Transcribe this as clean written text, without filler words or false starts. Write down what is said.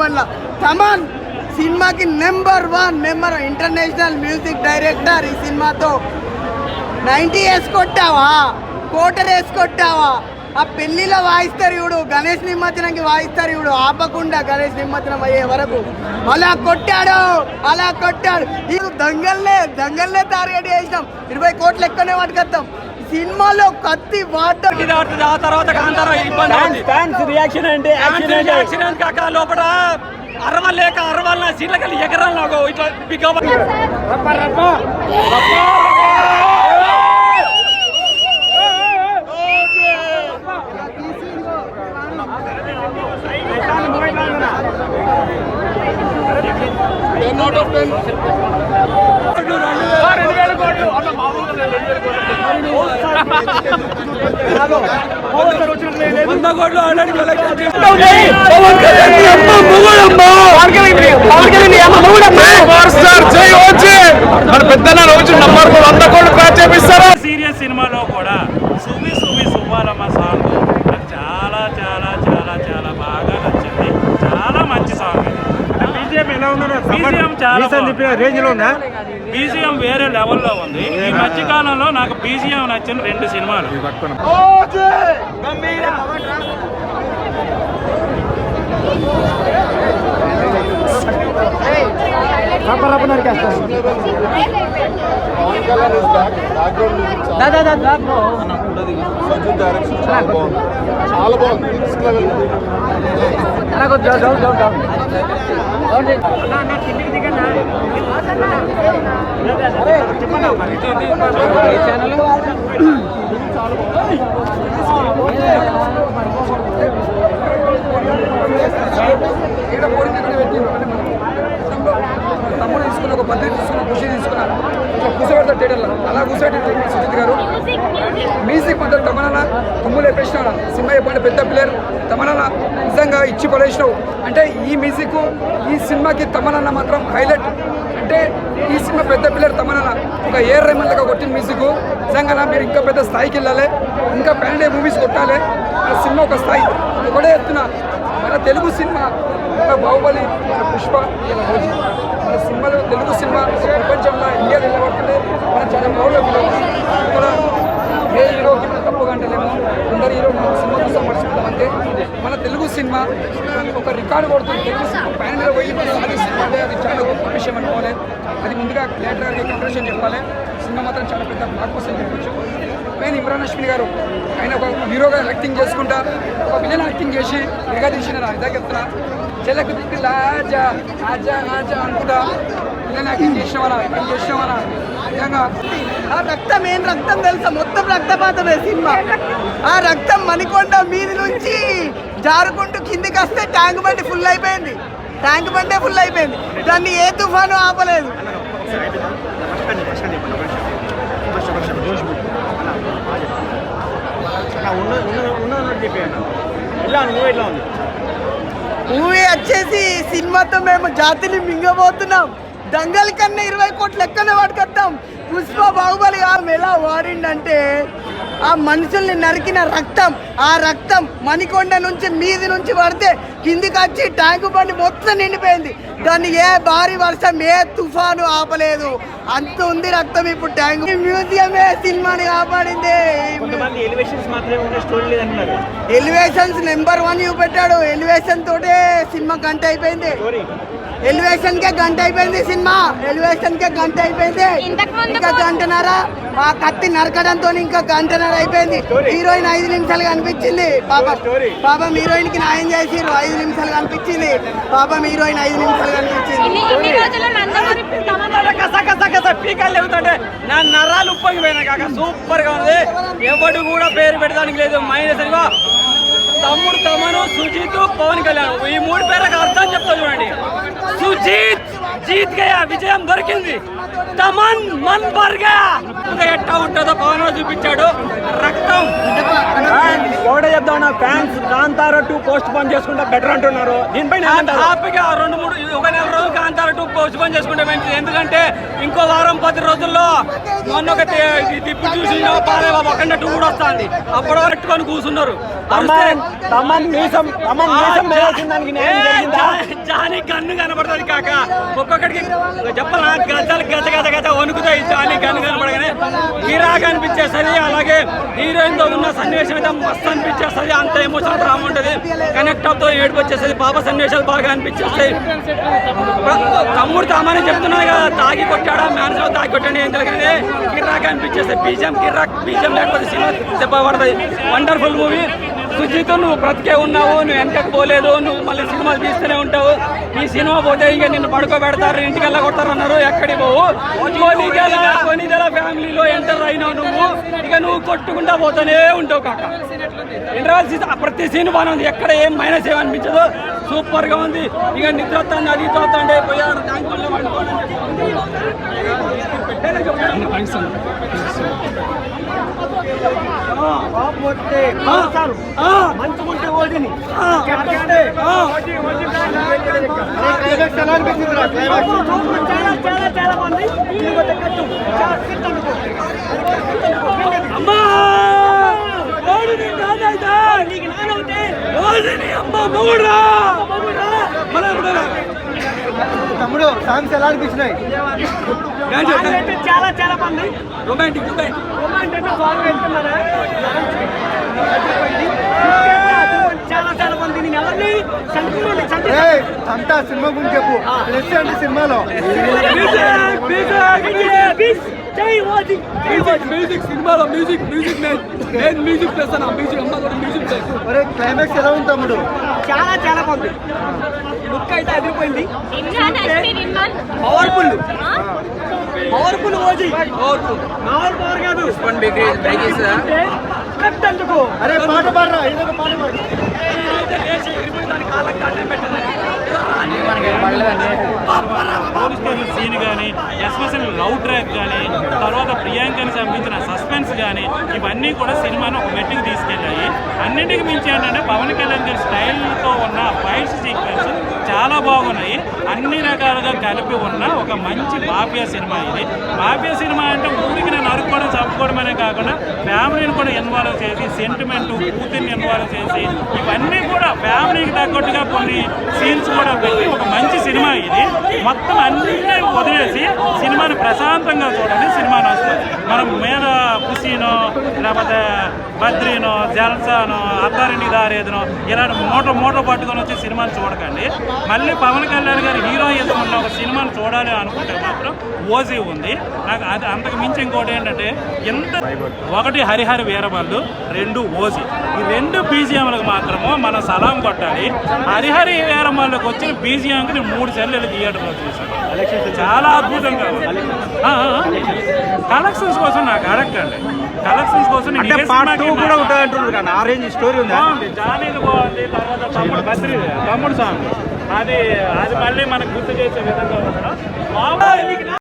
వన్లో తమన్ సినిమాకి number international music director. ఈ సినిమాతో 90 వేసుకొట్టావా, కోటర్ వేసుకొట్టావా. ఆ పెళ్లిలో వాయిస్తారు చూడు, గణేష్ నిమజ్జనంకి వాయిస్తారు చూడు, ఆపకుండా గణేష్ నిమజ్జనం అయ్యే వరకు అలా కొట్టాడు. ఇది దంగల్నే టార్గెట్ చేసినాం. 20 కోట్లు ఎక్కువనే పట్టుకొస్తాం. సినిమాలో కత్తి వాటర్ ఆ తర్వాత రియాక్షన్ అంటే లోపల అరవల్ నా సీట్లకెళ్ళి ఎగరాలి నాకు ఇట్లా పిక్ సీరియస్ సినిమాలో కూడా సువ్వాలమ్మ సాంగ్ నాకు చాలా చాలా చాలా చాలా బాగా నచ్చింది. చాలా మంచి సాంగ్. బీజిఎం వేరే లెవెల్లో ఉంది. ఈ మధ్య కాలంలో నాకు బీజిఎం నచ్చిన 2 సినిమాలు. చాలా బాగుంది. తమ్ముడు తీసుకున్న ఒక పద్ధతి తీసుకున్న ఖుషి తీసుకున్నారు. ఇట్లా కూర్చోబెడతారు థియేటర్లో, అలా కూర్చోబెట్టి సుజిత్ గారు మ్యూజిక్ మధ్య తమన్నా తుమ్ములు వేసినాడు. సినిమా చెప్పండి పెద్ద ప్లేయర్ తమన్నా నిజంగా ఇచ్చి పడేసినావు. అంటే ఈ మ్యూజిక్ ఈ సినిమాకి తమన్నా మాత్రం హైలైట్. అంటే ఈ సినిమా పెద్ద ప్లేయర్ తమన్నా ఒక ఏఆర్ రెహమాన్ లాగా కొట్టిన మ్యూజిక్. నిజంగా మీరు ఇంకా పెద్ద స్థాయికి వెళ్ళాలి, ఇంకా పాన్ ఇండియా మూవీస్ కొట్టాలి. ఆ సినిమా ఒక స్థాయి ఒకటే ఎత్తున. మన తెలుగు సినిమా మన బాహుబలి, మన పుష్ప, మన సినిమాలో తెలుగు సినిమా ప్రపంచంలో ఇండియా నిలబడుతుంది. మనం చాలా ప్రౌడ్గా ఫీల్ అవుతాం. ఇక్కడ ఏ హీరోకి మనం తప్పుగా అంటలేము. అందరు హీరో మన సినిమా కోసం మర్చిపోతామంటే మన తెలుగు సినిమా ఒక రికార్డు కొడుతుంది. తెలుగు సినిమా పైన పోయి సినిమా అంటే అది చాలా గొప్ప విషయం అనుకోవాలి. అది ముందుగా క్రియేటర్ గారికి కంగ్రాచులేషన్ చెప్పాలి. సినిమా మాత్రం చాలా పెద్ద బ్లాక్ బస్టర్ చెప్పచ్చు. మెయిన్ ఇమ్రాన్ హష్మి గారు ఆయన ఒక హీరోగా యాక్టింగ్ చేసుకుంటా ఒక విలన్ యాక్టింగ్ చేసి ఇదిగా తీసిన ఇదా చెప్తున్నా చెల్లకు దిక్కు లాజా ఆజా ఆజా అనుకుంటా విలన్ యాక్టింగ్ చేసినవారా నిజంగా ఆ రక్తం ఏం రక్తం తెలుసా, మొత్తం రక్తపాతమే సినిమా. ఆ రక్తం మణికొండ మీది నుంచి జారుకుంటూ కిందికి వస్తే ట్యాంక్ బండి ఫుల్ అయిపోయింది. దాన్ని ఏ తుఫాను ఆపలేదు. మూవీ వచ్చేసి సినిమాతో మేము జాతిని మింగబోతున్నాం. దంగల్ కన్నా 20 కోట్లు లెక్కనే పట్టుకొస్తాం. పుష్ప బాహుబలి ఎలా వాడిండంటే ఆ మనుషుల్ని నరికిన రక్తం, ఆ రక్తం మణికొండ నుంచి మీది నుంచి పడితే కిందికి వచ్చి ట్యాంకు బండి మొత్తం నిండిపోయింది. దాన్ని ఏ భారీ వర్షం ఏ తుఫాను ఆపలేదు. అంత ఉంది రక్తం ఇప్పుడు ట్యాంకు. మ్యూజియమే సినిమాని కాపాడింది. Elevations number 1 చూపెట్టాడు. ఎలివేషన్ తోటే సినిమా గంట అయిపోయింది. సినిమా గంట అయిపోయింది. ఇంకా గంటన్నర ఆ కత్తి నరకడంతో ఇంకా గంటన్నర అయిపోయింది. హీరోయిన్ 5 నిమిషాలు కనిపించింది. పాపం హీరోయిన్ కి న్యాయం చేసి 5 నిమిషాలు కనిపించింది. నా నరాలు ఉప్పగిపోయినా కాక సూపర్ గా ఉంది. ఎవడు కూడా పేరు పెట్టడానికి లేదు. మైనస్ తమ్ముడు తమను, సుజిత్, పవన్ కళ్యాణ్ ఈ 3 పేర్లకు అర్థం చెప్తా చూడండి. సుజిత్ జీత్ గయా, విజయం దొరికింది. తమన్ మన్ బర్ గయా. ఎట్టా ఉంటుందో పవన్ చూపించాడు. రక్తం ఎవడే చెప్తా ఫ్యాన్స్ కాంతారా 2 పోస్ట్ పోన్ చేసుకుంటే బెటర్ అంటున్నారు. దీనిపై హ్యాపీగా 2-3 ఒక నెల రోజులు కాంతారా 2 పోస్ట్ పోన్ చేసుకుంటే మంచిది. ఎందుకంటే ఇంకో వారం 10 రోజుల్లో మొన్న ఒక తిప్పి చూసి పాలేబాబు అక్కడ 2 కూడా వస్తుంది. అప్పుడు పెట్టుకొని కూర్చున్నారు. గన్ను కనబడుతుంది కాక ఒక్కొక్కడికి చెప్పాలా గజలు గజ గజ గజ వణుకుతాయి చాలి గన్ను కనబడగానే గిరాగా అనిపించేస్తుంది. అలాగే హీరోయిన్ తో ఉన్న సన్నివేశం అయితే మస్తు అనిపించేస్తుంది. అంత ఎమోషనల్ డ్రామా ఉంటుంది. కనెక్ట్ అవుతో ఏడుపు వచ్చేస్తుంది. పాప సన్నివేశాలు బాగా అనిపించేస్తాయి. తమ్ముడు తామని చెప్తున్నాను కదా, తాగి కొట్టాడా మ్యాన్స్ లో తాగి కొట్టాడు ఏం తెలియదు. కిర్రాగా అనిపించేస్తాయి. బీజం కిర్రాక్ బీజం లేకపోతే సినిమా దెబ్బ పడుతుంది. Wonderful movie. సుజిత్ నువ్వు బ్రతికే ఉన్నావు, నువ్వు వెనకకు పోలేదు, నువ్వు మళ్ళీ సినిమాలు తీస్తూనే ఉంటావు. ఈ సినిమా పోతే ఇంకా నిన్ను పడుకోబెడతారు, ఇంటికి వెళ్ళ కొడతారు అన్నారు. ఎక్కడికి పోవు. కొనిదల ఫ్యామిలీలో ఎంటర్ అయినావు నువ్వు. ఇక నువ్వు కొట్టుకుంటా పోతూనే ఉంటావు కాక. ఇంటర్వెల్ ప్రతి సీన్ బాగానే ఉంది. ఎక్కడ ఏం మైనస్ ఏమనిపించదు. సూపర్ గా ఉంది. ఇక నిద్ర వస్తుంది, అది తోతండే పోయారు. మంచుకుంటే ఓడిని చాలా మంది అమ్మా ఓడిని నానైతే నీకు నానవుతే ఓడిని అమ్మ మొగుడురా తమ్ముడు సాంగ్స్ ఎలా అనిపించినాయి? చాలా చాలా మంది రొమాంటిక్ సాంగ్ వెళ్తున్నారా? చాలా చాలా మంది నేను ఎవరిని అంతా సినిమా గురించి చెప్పు. ప్లస్ అంటే సినిమాలో మ్యూజిక్ సినిమాలో మ్యూజిక్ నేను మ్యూజిక్ ప్లస్ అన్న మ్యూజిక్ అమ్మ కూడా మ్యూజిక్ ప్లస్. క్లైమాక్స్ ఎలా ఉంది తమ్ముడు? చాలా చాలా బాగుంది. లుక్ అయితే అదిరిపోయింది. పవర్ఫుల్ పవర్ఫుల్ ఓజీ మామూలు పవర్ కాదు. కట్టందుకు అరే పాట పాడరా, ఏదో పాట పాడు. సీన్ కానీ ఎస్పెషల్ లవ్ ట్రాక్ కానీ తర్వాత ప్రియాంకని సంబంధించిన సస్పెన్స్ కానీ ఇవన్నీ కూడా సినిమాను ఒక మెట్టుకు తీసుకెళ్ళాయి. అన్నింటికి మించి ఏంటంటే పవన్ కళ్యాణ్ గారి స్టైల్తో ఉన్న ఫైట్స్ సీక్వెన్స్ చాలా బాగున్నాయి. అన్ని రకాలుగా కలిపి ఉన్న ఒక మంచి మాఫియా సినిమా ఇది. మాఫియా సినిమా అంటే ఊరికి నేను నరుక్కోవడం చంపుకోవడం అనే కాకుండా ఫ్యామిలీని కూడా ఇన్వాల్వ్ చేసి సెంటిమెంట్ కూతుర్ని ఇన్వాల్వ్ చేసి ఇవన్నీ కూడా ఫ్యామిలీకి తగ్గట్టుగా కొన్ని సీన్స్ కూడా పెట్టి ఒక మంచి సినిమా ఇది. మొత్తం అన్నీ వదిలేసి సినిమాని ప్రశాంతంగా చూడండి. సినిమాని వస్తుంది మనం మీద ఖుషీనో లేకపోతే బద్రీనో జల్సానో అత్తారింటికి దారేదనో ఇలాంటి మూట పట్టుకొని వచ్చి సినిమాని చూడకండి. మళ్ళీ పవన్ కళ్యాణ్ గారి హీరోయిజం ఉన్న ఒక సినిమాని చూడాలి అనుకుంటే మాత్రం ఓజీ ఉంది. నాకు అది అంతకు మించి ఇంకోటి ఏంటంటే ఎంత ఒకటి హరిహర వీరమల్లు, రెండు ఓజీ. ఈ రెండు బీజిఎంలకు మాత్రము మనం సలాం కొట్టాలి. హరిహరి వీరమల్లుకి వచ్చిన బీజిఎంకి నేను 3 సార్లు థియేటర్లో చూశాను. చాలా అద్భుతంగా ఉంది. కలెక్షన్స్ కోసం నాకు అడగండి. కలెక్షన్స్ కోసం జానీది బాగుంది. తర్వాత తమ్ముడు సాంగ్ అది మళ్ళీ మనకు గుర్తు చేసే విధంగా ఉండడం.